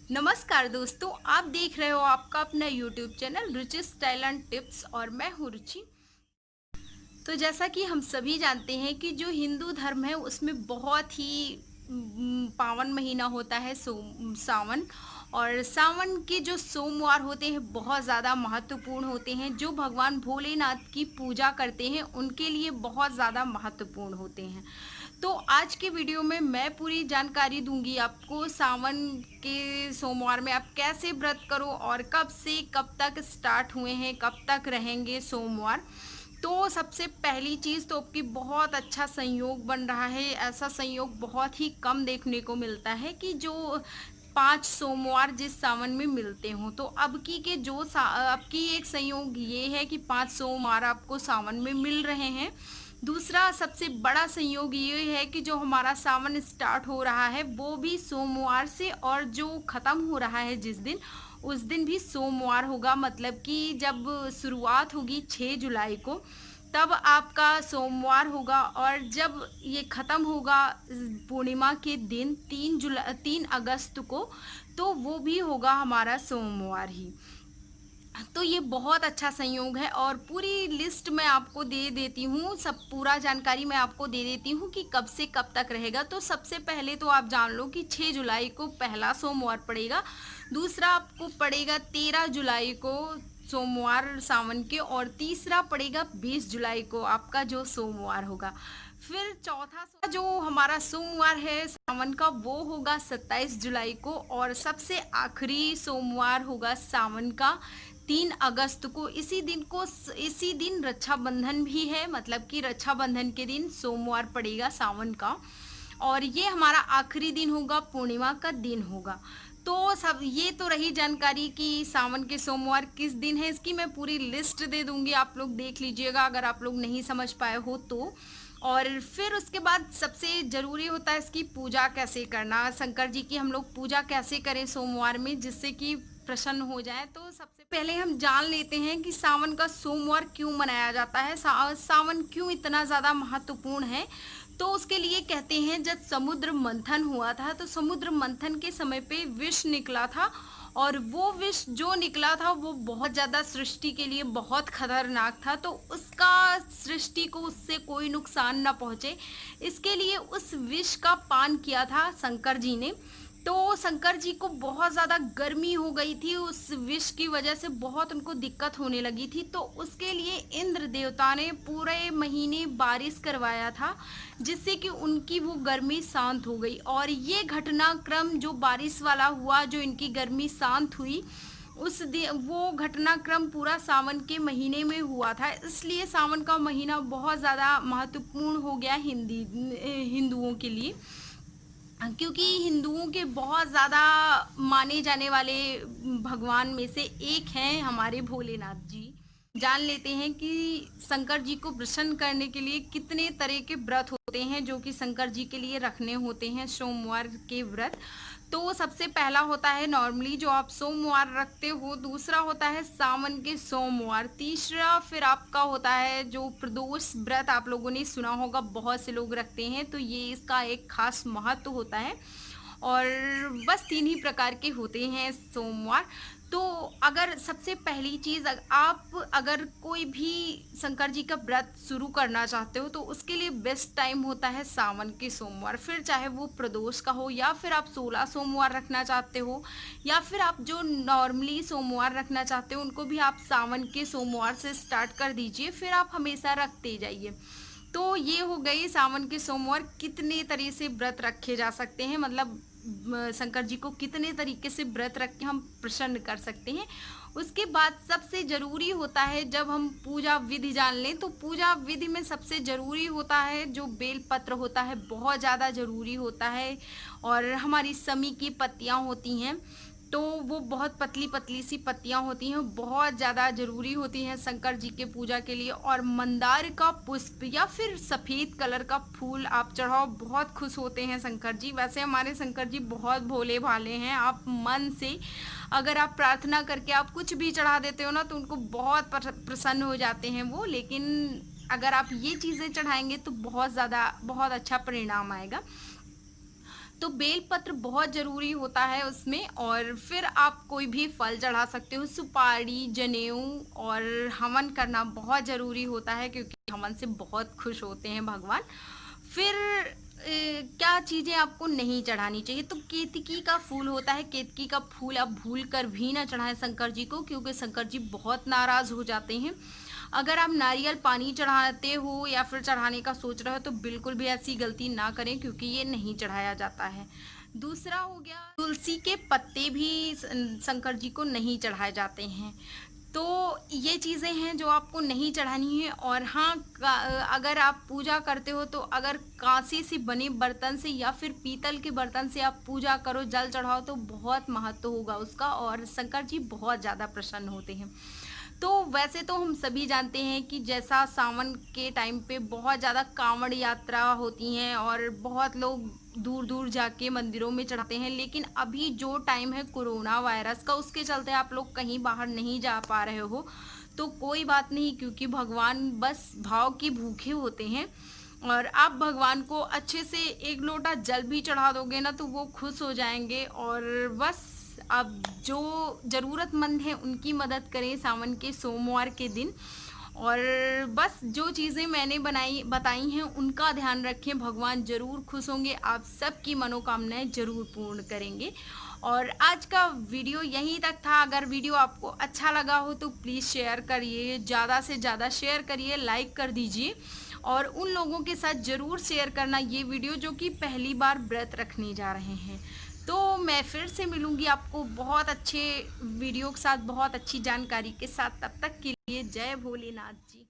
नमस्कार दोस्तों, आप देख रहे हो आपका अपना YouTube channel Ruchi style and tips और मैं हूँ रुचि। तो जैसा कि हम सभी जानते हैं कि जो हिंदू धर्म है उसमें बहुत ही पावन महीना होता है सावन। और सावन के जो सोमवार होते हैं बहुत ज़्यादा महत्वपूर्ण होते हैं। जो भगवान भोलेनाथ की पूजा करते हैं उनके लिए बहुत ज़्यादा महत्वपूर्ण होते हैं। तो आज के वीडियो में मैं पूरी जानकारी दूंगी आपको सावन के सोमवार में आप कैसे व्रत करो और कब से कब तक स्टार्ट हुए हैं, कब तक रहेंगे सोमवार। तो सबसे पहली चीज़ तो आपकी बहुत अच्छा संयोग बन रहा है। ऐसा संयोग बहुत ही कम देखने को मिलता है कि जो 5 सोमवार जिस सावन में मिलते हों। तो अब की एक संयोग ये है कि 5 सोमवार आपको सावन में मिल रहे हैं। दूसरा सबसे बड़ा संयोग ये है कि जो हमारा सावन स्टार्ट हो रहा है वो भी सोमवार से, और जो ख़त्म हो रहा है जिस दिन उस दिन भी सोमवार होगा। मतलब कि जब शुरुआत होगी 6 जुलाई को तब आपका सोमवार होगा, और जब ये ख़त्म होगा पूर्णिमा के दिन 3 अगस्त को, तो वो भी होगा हमारा सोमवार ही। तो ये बहुत अच्छा संयोग है और पूरी लिस्ट मैं आपको दे देती हूँ, सब पूरा जानकारी मैं आपको दे देती हूँ कि कब से कब तक रहेगा। तो सबसे पहले तो आप जान लो कि 6 जुलाई को पहला सोमवार पड़ेगा। दूसरा आपको पड़ेगा 13 जुलाई को सोमवार सावन के, और तीसरा पड़ेगा 20 जुलाई को आपका जो सोमवार होगा। फिर चौथा जो हमारा सोमवार है सावन का वो होगा 27 जुलाई को, और सबसे आखिरी सोमवार होगा सावन का 3 अगस्त को। इसी दिन रक्षाबंधन भी है, मतलब कि रक्षाबंधन के दिन सोमवार पड़ेगा सावन का, और ये हमारा आखिरी दिन होगा, पूर्णिमा का दिन होगा। तो सब ये तो रही जानकारी कि सावन के सोमवार किस दिन है। इसकी मैं पूरी लिस्ट दे दूंगी, आप लोग देख लीजिएगा अगर आप लोग नहीं समझ पाए हो तो। और फिर उसके बाद सबसे ज़रूरी होता है इसकी पूजा कैसे करना, शंकर जी की हम लोग पूजा कैसे करें सोमवार में जिससे कि प्रसन्न हो जाए। तो सबसे पहले हम जान लेते हैं कि सावन का सोमवार क्यों मनाया जाता है, सावन क्यों इतना ज़्यादा महत्वपूर्ण है। तो उसके लिए कहते हैं जब समुद्र मंथन हुआ था तो समुद्र मंथन के समय पे विष निकला था, और वो विष जो निकला था वो बहुत ज़्यादा सृष्टि के लिए बहुत खतरनाक था। तो उसका सृष्टि को उससे कोई नुकसान ना पहुँचे इसके लिए उस विष का पान किया था शंकर जी ने। तो शंकर जी को बहुत ज़्यादा गर्मी हो गई थी, उस विष की वजह से बहुत उनको दिक्कत होने लगी थी। तो उसके लिए इंद्र देवता ने पूरे महीने बारिश करवाया था जिससे कि उनकी वो गर्मी शांत हो गई। और ये घटनाक्रम जो बारिश वाला हुआ, जो इनकी गर्मी शांत हुई, वो घटनाक्रम पूरा सावन के महीने में हुआ था। इसलिए सावन का महीना बहुत ज़्यादा महत्वपूर्ण हो गया हिंदुओं के लिए, क्योंकि हिंदुओं के बहुत ज़्यादा माने जाने वाले भगवान में से एक हैं हमारे भोलेनाथ जी। जान लेते हैं कि शंकर जी को प्रसन्न करने के लिए कितने तरह के व्रत होते हैं जो कि शंकर जी के लिए रखने होते हैं सोमवार के व्रत। तो सबसे पहला होता है नॉर्मली जो आप सोमवार रखते हो, दूसरा होता है सावन के सोमवार, तीसरा फिर आपका होता है जो प्रदोष व्रत, आप लोगों ने सुना होगा बहुत से लोग रखते हैं, तो ये इसका एक खास महत्व होता है। और बस 3 ही प्रकार के होते हैं सोमवार। तो अगर सबसे पहली चीज़ आप अगर कोई भी शंकर जी का व्रत शुरू करना चाहते हो तो उसके लिए बेस्ट टाइम होता है सावन के सोमवार। फिर चाहे वो प्रदोष का हो, या फिर आप 16 सोमवार रखना चाहते हो, या फिर आप जो नॉर्मली सोमवार रखना चाहते हो उनको भी आप सावन के सोमवार से स्टार्ट कर दीजिए, फिर आप हमेशा रखते जाइए। तो ये हो गई सावन के सोमवार कितने तरह से व्रत रखे जा सकते हैं, मतलब शंकर जी को कितने तरीके से व्रत रख के हम प्रसन्न कर सकते हैं। उसके बाद सबसे ज़रूरी होता है जब हम पूजा विधि जान लें, तो पूजा विधि में सबसे ज़रूरी होता है जो बेल पत्र होता है, बहुत ज़्यादा ज़रूरी होता है। और हमारी समी की पत्तियाँ होती हैं, तो वो बहुत पतली पतली सी पत्तियाँ होती हैं, बहुत ज़्यादा ज़रूरी होती हैं शंकर जी के पूजा के लिए। और मंदार का पुष्प या फिर सफ़ेद कलर का फूल आप चढ़ाओ, बहुत खुश होते हैं शंकर जी। वैसे हमारे शंकर जी बहुत भोले भाले हैं, आप मन से अगर आप प्रार्थना करके आप कुछ भी चढ़ा देते हो ना तो उनको बहुत प्रसन्न हो जाते हैं वो। लेकिन अगर आप ये चीज़ें चढ़ाएंगे तो बहुत ज़्यादा बहुत अच्छा परिणाम आएगा। तो बेलपत्र बहुत ज़रूरी होता है उसमें, और फिर आप कोई भी फल चढ़ा सकते हो, सुपारी, जनेऊ, और हवन करना बहुत ज़रूरी होता है क्योंकि हवन से बहुत खुश होते हैं भगवान। फिर क्या चीज़ें आपको नहीं चढ़ानी चाहिए, तो केतकी का फूल होता है, केतकी का फूल आप भूल कर भी ना चढ़ाएं शंकर जी को, क्योंकि शंकर जी बहुत नाराज़ हो जाते हैं। अगर आप नारियल पानी चढ़ाते हो या फिर चढ़ाने का सोच रहे हो तो बिल्कुल भी ऐसी गलती ना करें, क्योंकि ये नहीं चढ़ाया जाता है। दूसरा हो गया, तुलसी के पत्ते भी शंकर जी को नहीं चढ़ाए जाते हैं। तो ये चीज़ें हैं जो आपको नहीं चढ़ानी है। और हाँ, अगर आप पूजा करते हो तो अगर कांसे से बने बर्तन से या फिर पीतल के बर्तन से आप पूजा करो, जल चढ़ाओ, तो बहुत महत्व होगा उसका और शंकर जी बहुत ज़्यादा प्रसन्न होते हैं। तो वैसे तो हम सभी जानते हैं कि जैसा सावन के टाइम पे बहुत ज़्यादा कांवड़ यात्रा होती हैं और बहुत लोग दूर दूर जाके मंदिरों में चढ़ाते हैं, लेकिन अभी जो टाइम है कोरोना वायरस का, उसके चलते आप लोग कहीं बाहर नहीं जा पा रहे हो। तो कोई बात नहीं, क्योंकि भगवान बस भाव के भूखे होते हैं, और आप भगवान को अच्छे से एक लोटा जल भी चढ़ा दोगे ना तो वो खुश हो जाएंगे। और बस अब जो ज़रूरतमंद हैं उनकी मदद करें सावन के सोमवार के दिन। और बस जो चीज़ें मैंने बताई हैं उनका ध्यान रखें, भगवान ज़रूर खुश होंगे, आप सबकी मनोकामनाएं ज़रूर पूर्ण करेंगे। और आज का वीडियो यहीं तक था। अगर वीडियो आपको अच्छा लगा हो तो प्लीज़ शेयर करिए, ज़्यादा से ज़्यादा शेयर करिए, लाइक कर दीजिए, और उन लोगों के साथ ज़रूर शेयर करना ये वीडियो जो कि पहली बार व्रत रखने जा रहे हैं। तो मैं फिर से मिलूँगी आपको बहुत अच्छे वीडियो के साथ, बहुत अच्छी जानकारी के साथ। तब तक के लिए जय भोलेनाथ जी।